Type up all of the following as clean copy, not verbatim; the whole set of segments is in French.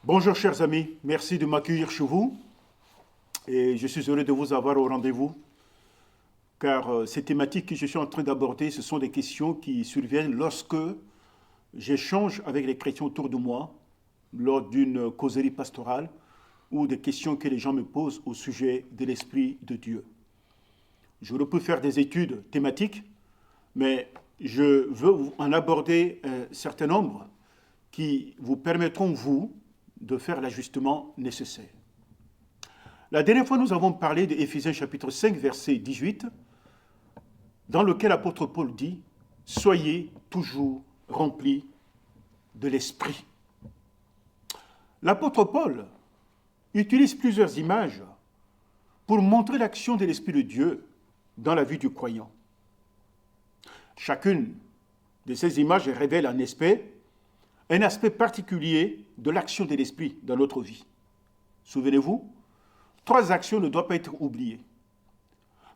Bonjour chers amis, merci de m'accueillir chez vous et je suis heureux de vous avoir au rendez-vous car ces thématiques que je suis en train d'aborder, ce sont des questions qui surviennent lorsque j'échange avec les chrétiens autour de moi lors d'une causerie pastorale ou des questions que les gens me posent au sujet de l'Esprit de Dieu. J'aurais pu faire des études thématiques, mais je veux en aborder un certain nombre qui vous permettront, vous, de faire l'ajustement nécessaire. La dernière fois, nous avons parlé d'Éphésiens chapitre 5, verset 18, dans lequel l'apôtre Paul dit « Soyez toujours remplis de l'Esprit ». L'apôtre Paul utilise plusieurs images pour montrer l'action de l'Esprit de Dieu dans la vie du croyant. Chacune de ces images révèle un aspect particulier de l'action de l'Esprit dans notre vie. Souvenez-vous, 3 actions ne doivent pas être oubliées.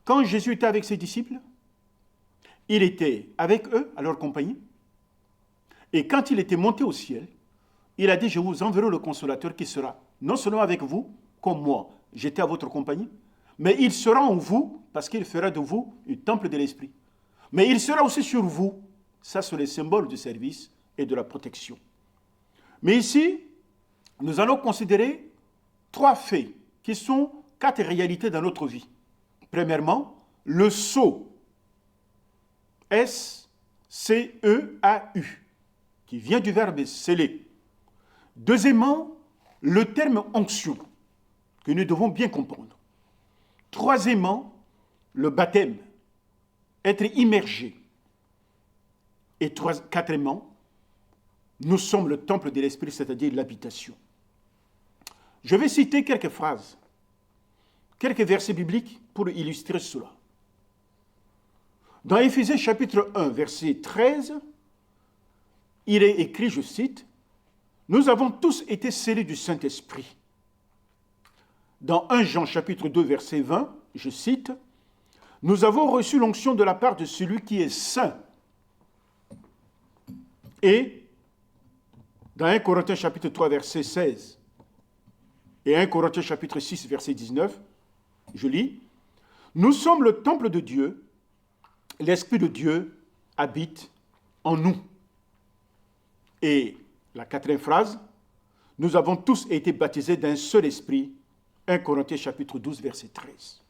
Quand Jésus était avec ses disciples, il était avec eux, à leur compagnie, et quand il était monté au ciel, il a dit « Je vous enverrai le consolateur qui sera non seulement avec vous, comme moi, j'étais à votre compagnie, mais il sera en vous, parce qu'il fera de vous un temple de l'Esprit. Mais il sera aussi sur vous. » Ça, c'est le symbole du service et de la protection. Mais ici, nous allons considérer 3 faits qui sont 4 réalités dans notre vie. Premièrement, le sceau, S-C-E-A-U, qui vient du verbe sceller. Deuxièmement, le terme onction, que nous devons bien comprendre. Troisièmement, le baptême, être immergé. Et quatrièmement, nous sommes le temple de l'Esprit, c'est-à-dire l'habitation. Je vais citer quelques phrases, quelques versets bibliques pour illustrer cela. Dans Éphésiens chapitre 1, verset 13, il est écrit, je cite, « Nous avons tous été scellés du Saint-Esprit. » Dans 1 Jean chapitre 2, verset 20, je cite, « Nous avons reçu l'onction de la part de celui qui est saint. » Et dans 1 Corinthiens chapitre 3, verset 16 et 1 Corinthiens chapitre 6, verset 19, je lis, « Nous sommes le temple de Dieu, l'Esprit de Dieu habite en nous. » Et la 4e phrase, « Nous avons tous été baptisés d'un seul esprit. » 1 Corinthiens chapitre 12, verset 13.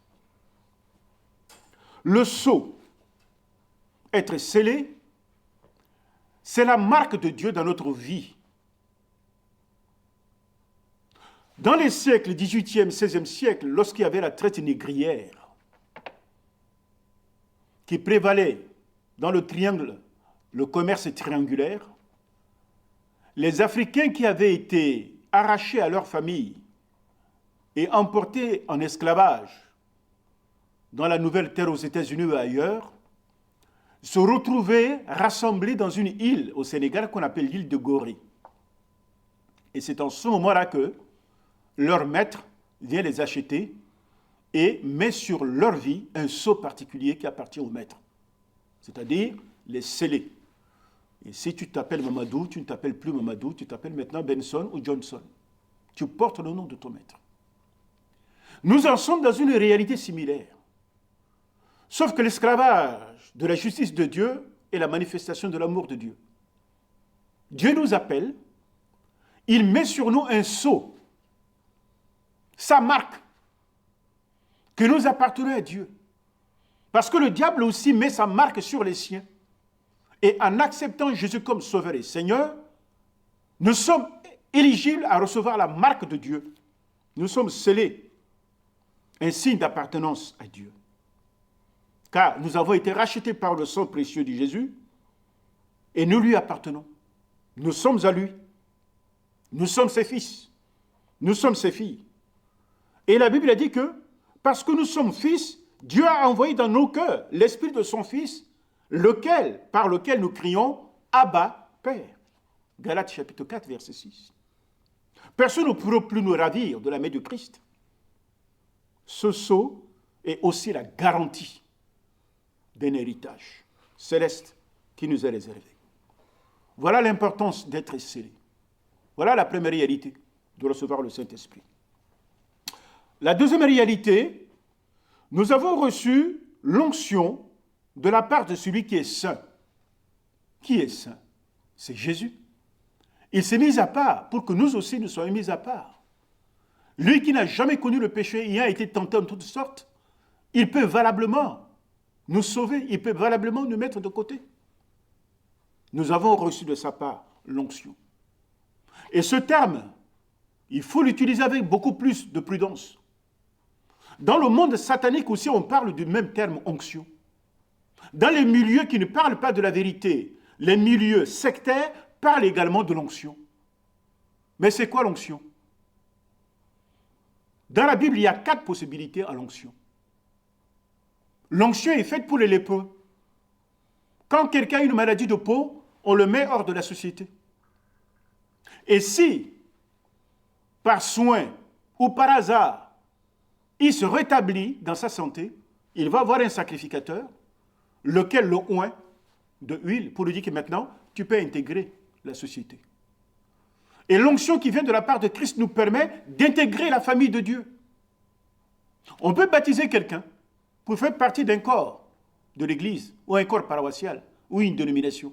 Le sceau, être scellé, c'est la marque de Dieu dans notre vie. Dans les siècles 18e, 16e siècle, lorsqu'il y avait la traite négrière qui prévalait dans le triangle, le commerce triangulaire, les Africains qui avaient été arrachés à leur famille et emportés en esclavage dans la nouvelle terre aux États-Unis ou ailleurs, se retrouvaient rassemblés dans une île au Sénégal qu'on appelle l'île de Gorée. Et c'est en ce moment-là que leur maître vient les acheter et met sur leur vie un sceau particulier qui appartient au maître, c'est-à-dire les sceller. Et si tu t'appelles Mamadou, tu ne t'appelles plus Mamadou, tu t'appelles maintenant Benson ou Johnson. Tu portes le nom de ton maître. Nous en sommes dans une réalité similaire. Sauf que l'esclavage de la justice de Dieu est la manifestation de l'amour de Dieu. Dieu nous appelle, il met sur nous un sceau, sa marque, que nous appartenons à Dieu. Parce que le diable aussi met sa marque sur les siens. Et en acceptant Jésus comme Sauveur et Seigneur, nous sommes éligibles à recevoir la marque de Dieu. Nous sommes scellés, un signe d'appartenance à Dieu. Car nous avons été rachetés par le sang précieux de Jésus et nous lui appartenons. Nous sommes à lui. Nous sommes ses fils. Nous sommes ses filles. Et la Bible a dit que parce que nous sommes fils, Dieu a envoyé dans nos cœurs l'esprit de son Fils, par lequel nous crions « Abba, Père ». Galates chapitre 4, verset 6. Personne ne pourra plus nous ravir de la main de Christ. Ce sceau est aussi la garantie d'un héritage céleste qui nous est réservé. Voilà l'importance d'être scellé. Voilà la première réalité. de recevoir le Saint-Esprit. La deuxième réalité, nous avons reçu l'onction de la part de celui qui est saint. Qui est saint? C'est Jésus. Il s'est mis à part pour que nous aussi nous soyons mis à part. Lui qui n'a jamais connu le péché et a été tenté en toutes sortes, il peut valablement nous sauver, il peut valablement nous mettre de côté. Nous avons reçu de sa part l'onction. Et ce terme, il faut l'utiliser avec beaucoup plus de prudence. Dans le monde satanique aussi, on parle du même terme onction. Dans les milieux qui ne parlent pas de la vérité, les milieux sectaires parlent également de l'onction. Mais c'est quoi l'onction? Dans la Bible, il y a 4 possibilités à l'onction. L'onction est faite pour les lépreux. Quand quelqu'un a une maladie de peau, on le met hors de la société. Et si, par soin ou par hasard, il se rétablit dans sa santé, il va avoir un sacrificateur, lequel le oint de huile pour lui dire que maintenant, tu peux intégrer la société. Et l'onction qui vient de la part de Christ nous permet d'intégrer la famille de Dieu. On peut baptiser quelqu'un pour faire partie d'un corps de l'Église, ou un corps paroissial, ou une dénomination.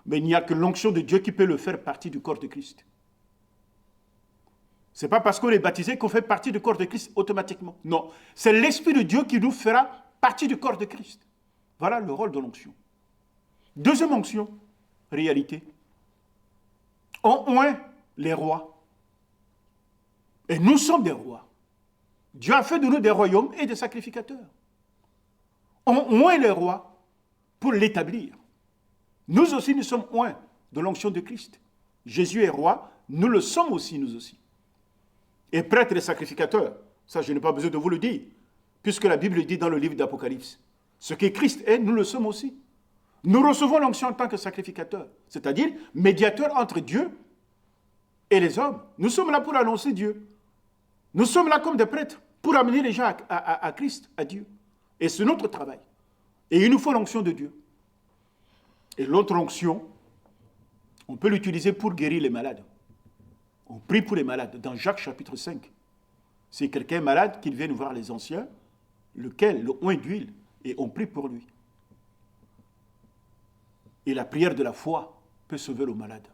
Mais il n'y a que l'onction de Dieu qui peut le faire partie du corps de Christ. Ce n'est pas parce qu'on est baptisé qu'on fait partie du corps de Christ automatiquement. Non, c'est l'Esprit de Dieu qui nous fera partie du corps de Christ. Voilà le rôle de l'onction. Deuxième onction, réalité. On oint les rois. Et nous sommes des rois. Dieu a fait de nous des royaumes et des sacrificateurs. On oint les rois pour l'établir. Nous aussi, nous sommes oints de l'onction de Christ. Jésus est roi, nous le sommes aussi, nous aussi. Et prêtres et sacrificateurs, ça je n'ai pas besoin de vous le dire, puisque la Bible dit dans le livre d'Apocalypse, ce que Christ est, nous le sommes aussi. Nous recevons l'onction en tant que sacrificateur, c'est-à-dire médiateur entre Dieu et les hommes. Nous sommes là pour annoncer Dieu. Nous sommes là comme des prêtres pour amener les gens à Christ, à Dieu. Et c'est notre travail. Et il nous faut l'onction de Dieu. Et l'autre onction, on peut l'utiliser pour guérir les malades. On prie pour les malades. Dans Jacques chapitre 5, si quelqu'un est malade, qu'il vienne voir les anciens, lequel le oint d'huile, et on prie pour lui. Et la prière de la foi peut sauver le malade.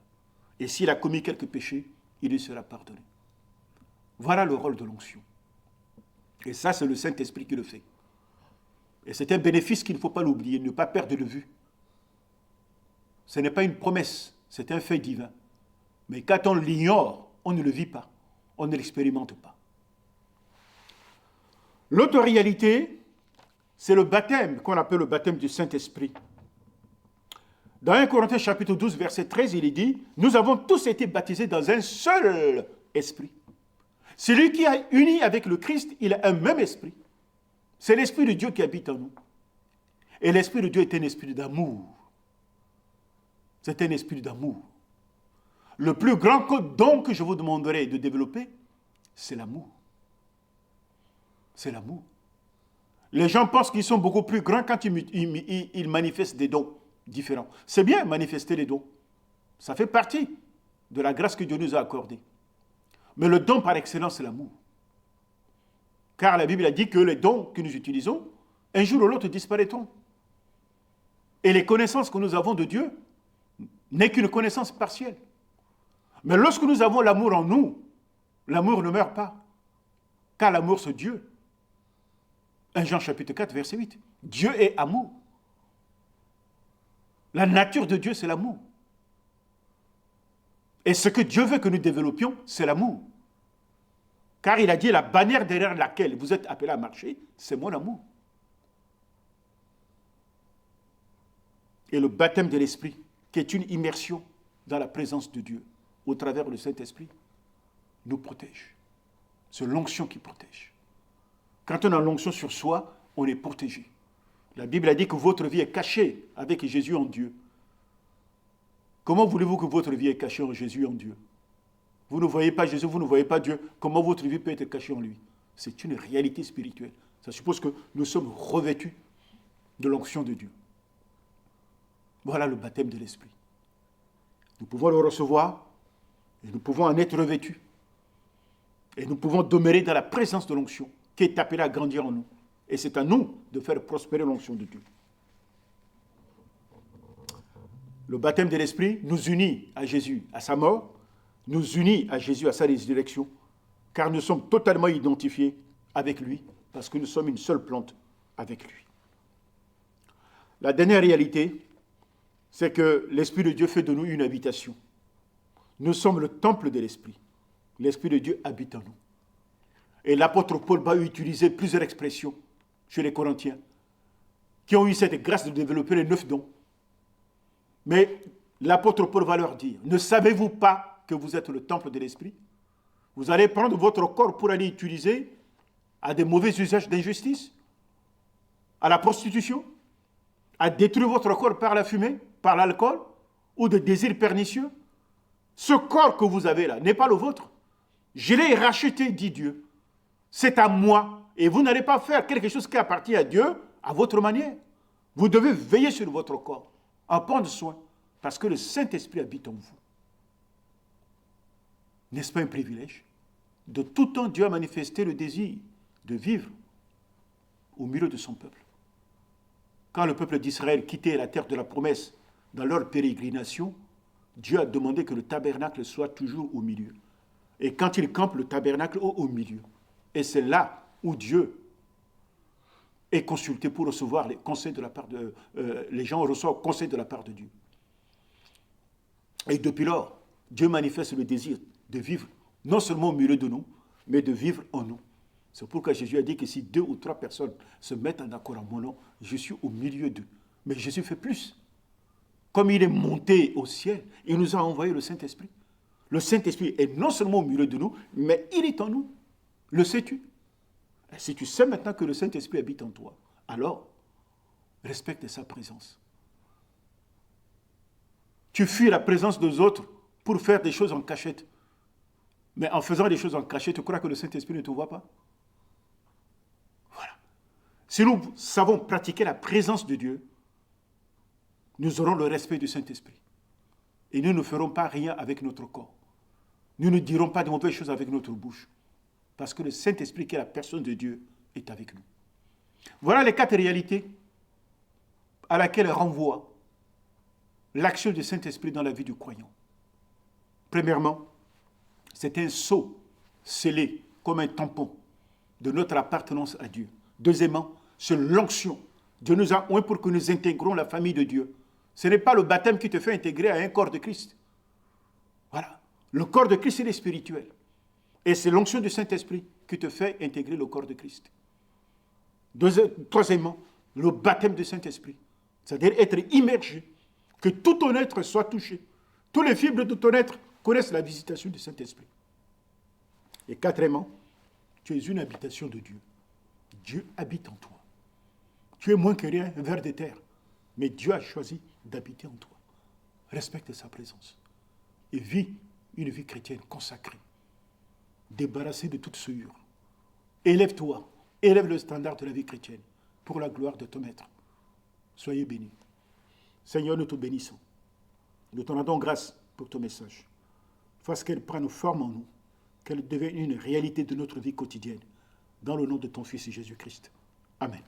Et s'il a commis quelques péchés, il lui sera pardonné. Voilà le rôle de l'onction. Et ça, c'est le Saint-Esprit qui le fait. Et c'est un bénéfice qu'il ne faut pas l'oublier, ne pas perdre de vue. Ce n'est pas une promesse, c'est un fait divin. Mais quand on l'ignore, on ne le vit pas, on ne l'expérimente pas. L'autre réalité, c'est le baptême, qu'on appelle le baptême du Saint-Esprit. Dans 1 Corinthiens chapitre 12, verset 13, il est dit, « Nous avons tous été baptisés dans un seul esprit. » Celui qui est uni avec le Christ, il a un même esprit. C'est l'Esprit de Dieu qui habite en nous. Et l'Esprit de Dieu est un esprit d'amour. C'est un esprit d'amour. Le plus grand don que je vous demanderai de développer, c'est l'amour. C'est l'amour. Les gens pensent qu'ils sont beaucoup plus grands quand ils manifestent des dons différents. C'est bien manifester les dons. Ça fait partie de la grâce que Dieu nous a accordée. Mais le don par excellence, c'est l'amour. Car la Bible a dit que les dons que nous utilisons, un jour ou l'autre disparaîtront. Et les connaissances que nous avons de Dieu n'est qu'une connaissance partielle. Mais lorsque nous avons l'amour en nous, l'amour ne meurt pas. Car l'amour, c'est Dieu. 1 Jean chapitre 4, verset 8. Dieu est amour. La nature de Dieu, c'est l'amour. Et ce que Dieu veut que nous développions, c'est l'amour. Car il a dit, la bannière derrière laquelle vous êtes appelés à marcher, c'est mon amour. Et le baptême de l'Esprit, qui est une immersion dans la présence de Dieu, au travers du Saint-Esprit, nous protège. C'est l'onction qui protège. Quand on a l'onction sur soi, on est protégé. La Bible a dit que votre vie est cachée avec Jésus en Dieu. Comment voulez-vous que votre vie est cachée en Jésus en Dieu? Vous ne voyez pas Jésus, vous ne voyez pas Dieu. Comment votre vie peut être cachée en lui? C'est une réalité spirituelle. Ça suppose que nous sommes revêtus de l'onction de Dieu. Voilà le baptême de l'Esprit. Nous pouvons le recevoir et nous pouvons en être revêtus. Et nous pouvons demeurer dans la présence de l'onction qui est appelée à grandir en nous. Et c'est à nous de faire prospérer l'onction de Dieu. Le baptême de l'Esprit nous unit à Jésus, à sa mort, nous unit à Jésus, à sa résurrection, car nous sommes totalement identifiés avec lui, parce que nous sommes une seule plante avec lui. La dernière réalité, c'est que l'Esprit de Dieu fait de nous une habitation. Nous sommes le temple de l'Esprit. L'Esprit de Dieu habite en nous. Et l'apôtre Paul va utiliser plusieurs expressions chez les Corinthiens qui ont eu cette grâce de développer les 9 dons. Mais l'apôtre Paul va leur dire, ne savez-vous pas que vous êtes le temple de l'Esprit? Vous allez prendre votre corps pour aller utiliser à des mauvais usages d'injustice, à la prostitution, à détruire votre corps par la fumée, par l'alcool ou des désirs pernicieux. Ce corps que vous avez là n'est pas le vôtre. Je l'ai racheté, dit Dieu. C'est à moi. Et vous n'allez pas faire quelque chose qui appartient à Dieu à votre manière. Vous devez veiller sur votre corps, en prendre soin, parce que le Saint-Esprit habite en vous. N'est-ce pas un privilège? De tout temps, Dieu a manifesté le désir de vivre au milieu de son peuple. Quand le peuple d'Israël quittait la terre de la promesse dans leur pérégrination, Dieu a demandé que le tabernacle soit toujours au milieu. Et quand il campe, le tabernacle est au milieu. Et c'est là où Dieu est consulté pour recevoir les conseils de la part de... les gens reçoivent conseil de la part de Dieu. Et depuis lors, Dieu manifeste le désir de vivre, non seulement au milieu de nous, mais de vivre en nous. C'est pourquoi Jésus a dit que si 2 ou 3 personnes se mettent en accord en mon nom, je suis au milieu d'eux. Mais Jésus fait plus. Comme il est monté au ciel, il nous a envoyé le Saint-Esprit. Le Saint-Esprit est non seulement au milieu de nous, mais il est en nous. Le sais-tu? Et si tu sais maintenant que le Saint-Esprit habite en toi, alors respecte sa présence. Tu fuis la présence des autres pour faire des choses en cachette. Mais en faisant des choses en cachette, tu crois que le Saint-Esprit ne te voit pas? Voilà. Si nous savons pratiquer la présence de Dieu, nous aurons le respect du Saint-Esprit. Et nous ne ferons pas rien avec notre corps. Nous ne dirons pas de mauvaises choses avec notre bouche. Parce que le Saint-Esprit, qui est la personne de Dieu, est avec nous. Voilà les 4 réalités à laquelle renvoie l'action du Saint-Esprit dans la vie du croyant. Premièrement, c'est un sceau scellé comme un tampon de notre appartenance à Dieu. Deuxièmement, c'est l'onction. Dieu nous a oint pour que nous intégrons la famille de Dieu. Ce n'est pas le baptême qui te fait intégrer à un corps de Christ. Voilà. Le corps de Christ, il est spirituel. Et c'est l'onction du Saint-Esprit qui te fait intégrer le corps de Christ. Troisièmement, le baptême du Saint-Esprit. C'est-à-dire être immergé, que tout ton être soit touché. Tous les fibres de ton être connaissent la visitation du Saint-Esprit. Et quatrièmement, tu es une habitation de Dieu. Dieu habite en toi. Tu es moins que rien, un ver de terre. Mais Dieu a choisi d'habiter en toi. Respecte sa présence. Et vis une vie chrétienne consacrée. Débarrassée de toute souillure. Élève-toi. Élève le standard de la vie chrétienne pour la gloire de ton Maître. Soyez bénis. Seigneur, nous te bénissons. Nous te rendons grâce pour ton message. Fasse qu'elle prenne forme en nous, qu'elle devienne une réalité de notre vie quotidienne. Dans le nom de ton Fils Jésus-Christ. Amen.